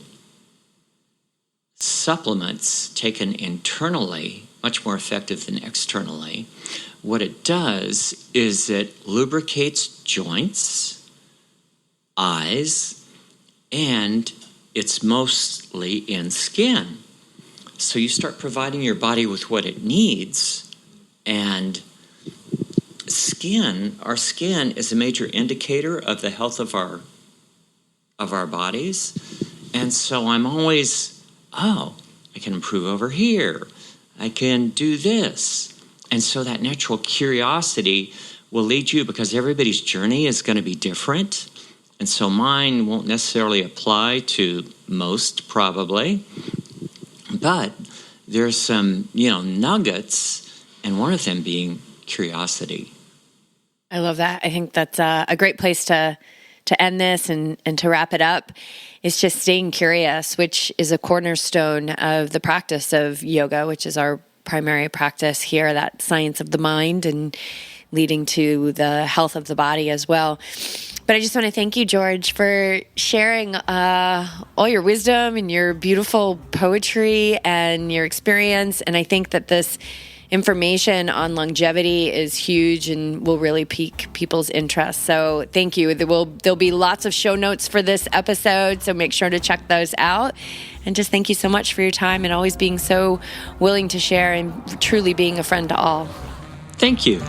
supplements taken internally, much more effective than externally. What it does is it lubricates joints, eyes, and it's mostly in skin. So you start providing your body with what it needs, and our skin is a major indicator of the health of our bodies. And so I'm always, I can improve over here. I can do this. And so that natural curiosity will lead you, because everybody's journey is going to be different. And so mine won't necessarily apply to most, probably. But there's some, nuggets, and one of them being curiosity. I love that. I think that's a great place to end this and to wrap it up. Is just staying curious, which is a cornerstone of the practice of yoga, which is our primary practice here, that science of the mind and leading to the health of the body as well. But I just want to thank you, George, for sharing all your wisdom and your beautiful poetry and your experience. And I think that this information on longevity is huge and will really pique people's interest. So thank you. There'll be lots of show notes for this episode, so make sure to check those out. And just thank you so much for your time and always being so willing to share and truly being a friend to all. Thank you.